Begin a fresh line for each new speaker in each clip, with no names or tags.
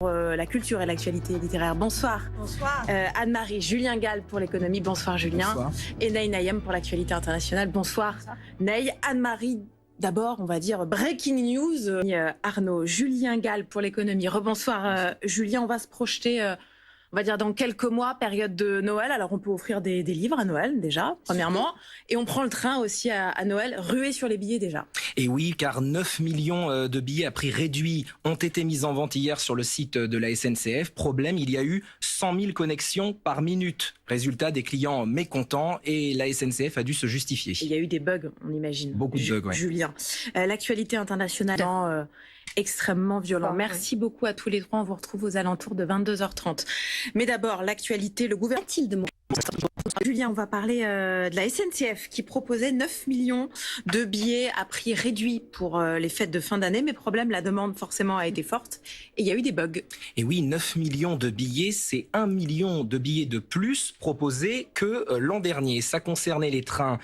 La culture et l'actualité littéraire. Bonsoir.
Bonsoir.
Anne-Marie, Julien Gall pour l'économie. Bonsoir Julien.
Bonsoir.
Et Ney Nayem pour l'actualité internationale. Bonsoir. Ney, Anne-Marie, d'abord on va dire breaking news. Arnaud, Julien Gall pour l'économie. Rebonsoir Julien, on va se projeter... on va dire dans quelques mois, période de Noël. Alors on peut offrir des livres à Noël déjà, premièrement. Et on prend le train aussi à Noël, rué sur les billets déjà.
Et oui, car 9 millions de billets à prix réduit ont été mis en vente hier sur le site de la SNCF. Problème, il y a eu 100 000 connexions par minute. Résultat, des clients mécontents et la SNCF a dû se justifier.
Il y a eu des bugs, on imagine.
Beaucoup de bugs, ouais.
Julien, l'actualité internationale... extrêmement violent. Merci beaucoup à tous les trois. On vous retrouve aux alentours de 22h30. Mais d'abord, l'actualité, le gouvernement a-t-il de mots ? Julien, on va parler de la SNCF qui proposait 9 millions de billets à prix réduit pour les fêtes de fin d'année. Mais problème, la demande forcément a été forte et il y a eu des bugs.
Et oui, 9 millions de billets, c'est 1 million de billets de plus proposés que l'an dernier. Ça concernait les trains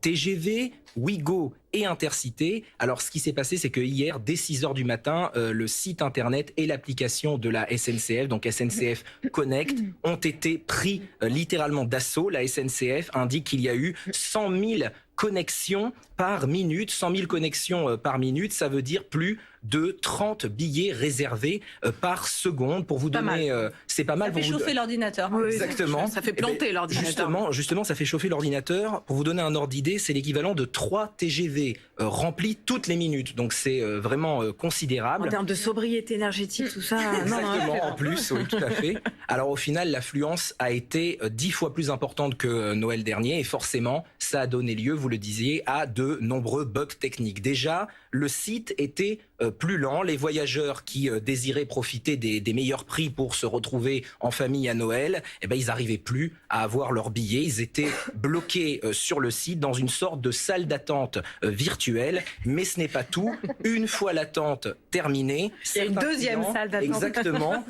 TGV, Ouigo et Intercité. Alors, ce qui s'est passé, c'est que hier, dès 6h du matin, le site internet et l'application de la SNCF, donc SNCF Connect, ont été pris littéralement d'assaut. La SNCF indique qu'il y a eu 100 000 connexions par minute. 100 000 connexions par minute, ça veut dire plus de 30 billets réservés par seconde. Pour vous donner, c'est pas mal.
Ça fait chauffer l'ordinateur.
Exactement.
Ça fait planter l'ordinateur.
Justement, ça fait chauffer l'ordinateur. Pour vous donner un ordre d'idée, c'est l'équivalent de 3 TGV remplis toutes les minutes. Donc c'est vraiment considérable.
En termes de sobriété énergétique, tout ça.
Exactement, en plus, oui, tout à fait. Alors au final, l'affluence a été 10 fois plus importante que Noël dernier et forcément, ça a donné lieu, vous le disiez, à de nombreux bugs techniques. Déjà, le site était plus lent. Les voyageurs qui désiraient profiter des meilleurs prix pour se retrouver en famille à Noël, eh ben, ils n'arrivaient plus à avoir leurs billets. Ils étaient bloqués sur le site dans une sorte de salle d'attente virtuelle. Mais ce n'est pas tout. Une fois l'attente terminée,
il y a une deuxième salle d'attente.
Exactement.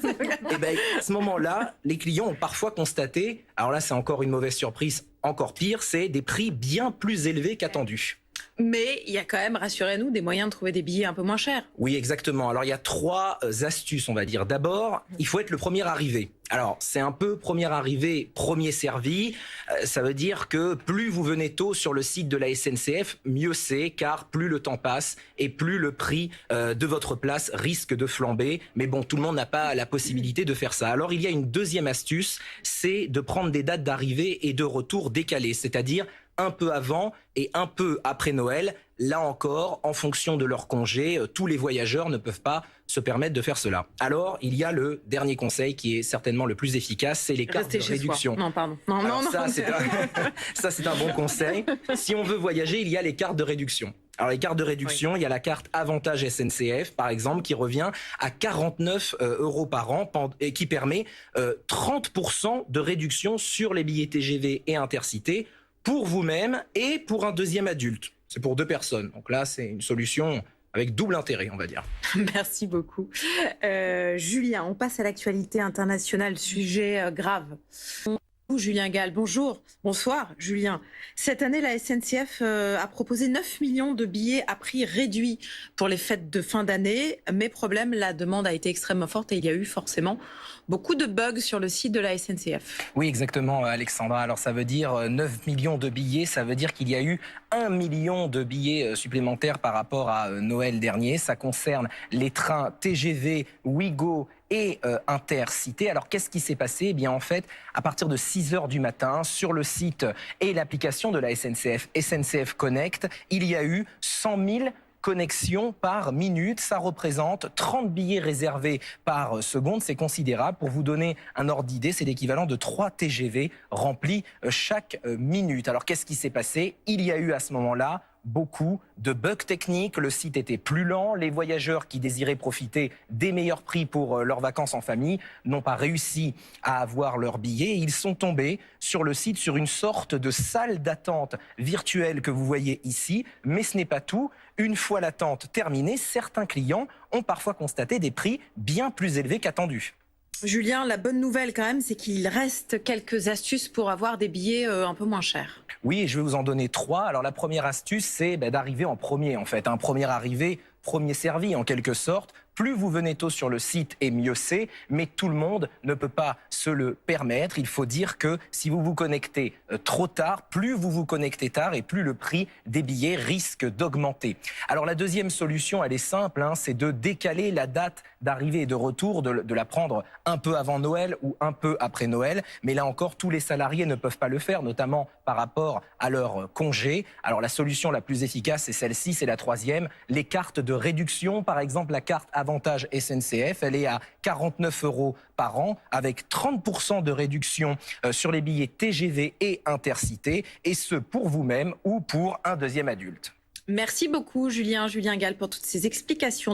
Et ben, à ce moment-là, les clients ont parfois constaté, alors là c'est encore une mauvaise surprise, encore pire, c'est des prix bien plus élevés qu'attendus.
Mais il y a quand même, rassurez-nous, des moyens de trouver des billets un peu moins chers.
Oui, exactement. Alors, il y a 3 astuces, on va dire. D'abord, il faut être le premier arrivé. Alors, c'est un peu premier arrivé, premier servi. Ça veut dire que plus vous venez tôt sur le site de la SNCF, mieux c'est, car plus le temps passe et plus le prix de votre place risque de flamber. Mais bon, tout le monde n'a pas la possibilité de faire ça. Alors, il y a une deuxième astuce, c'est de prendre des dates d'arrivée et de retour décalées, c'est-à-dire un peu avant et un peu après Noël. Là encore, en fonction de leur congé, tous les voyageurs ne peuvent pas se permettre de faire cela. Alors, il y a le dernier conseil qui est certainement le plus efficace, c'est les cartes de réduction.
Non, pardon.
Ça, c'est un bon conseil. Si on veut voyager, il y a les cartes de réduction. Alors, les cartes de réduction, il y a la carte Avantage SNCF, par exemple, qui revient à 49 € par an et qui permet 30% de réduction sur les billets TGV et Intercité pour vous-même et pour un deuxième adulte. C'est pour 2 personnes. Donc là, c'est une solution avec double intérêt, on va dire.
Merci beaucoup. Julien, on passe à l'actualité internationale, sujet grave. Julien Gall, bonjour. Bonsoir, Julien. Cette année, la SNCF a proposé 9 millions de billets à prix réduit pour les fêtes de fin d'année. Mais problème, la demande a été extrêmement forte et il y a eu forcément beaucoup de bugs sur le site de la SNCF.
Oui, exactement, Alexandra. Alors, ça veut dire 9 millions de billets. Ça veut dire qu'il y a eu 1 million de billets supplémentaires par rapport à Noël dernier. Ça concerne les trains TGV, Ouigo et Intercité. Alors, qu'est-ce qui s'est passé ? Eh bien, en fait, à partir de 6h du matin, sur le site et l'application de la SNCF, SNCF Connect, il y a eu 100 000 connexions par minute. Ça représente 30 billets réservés par seconde. C'est considérable. Pour vous donner un ordre d'idée, c'est l'équivalent de 3 TGV remplis chaque minute. Alors, qu'est-ce qui s'est passé ? Il y a eu à ce moment-là beaucoup de bugs techniques, le site était plus lent, les voyageurs qui désiraient profiter des meilleurs prix pour leurs vacances en famille n'ont pas réussi à avoir leurs billets. Ils sont tombés sur le site, sur une sorte de salle d'attente virtuelle que vous voyez ici, mais ce n'est pas tout. Une fois l'attente terminée, certains clients ont parfois constaté des prix bien plus élevés qu'attendus.
Julien, la bonne nouvelle quand même, c'est qu'il reste quelques astuces pour avoir des billets un peu moins chers.
Oui, je vais vous en donner 3. Alors la première astuce, c'est d'arriver en premier en fait. Un premier arrivé, premier servi en quelque sorte. Plus vous venez tôt sur le site et mieux c'est, mais tout le monde ne peut pas se le permettre. Il faut dire que si vous vous connectez trop tard, plus vous vous connectez tard et plus le prix des billets risque d'augmenter. Alors la deuxième solution, elle est simple, c'est de décaler la date d'arrivée et de retour, de la prendre un peu avant Noël ou un peu après Noël. Mais là encore, tous les salariés ne peuvent pas le faire, notamment par rapport à leur congé. Alors la solution la plus efficace, c'est celle-ci, c'est la troisième. Les cartes de réduction, par exemple la carte Avantage SNCF, elle est à 49 € par an avec 30% de réduction sur les billets TGV et Intercité, et ce pour vous-même ou pour un deuxième adulte.
Merci beaucoup Julien Gall pour toutes ces explications.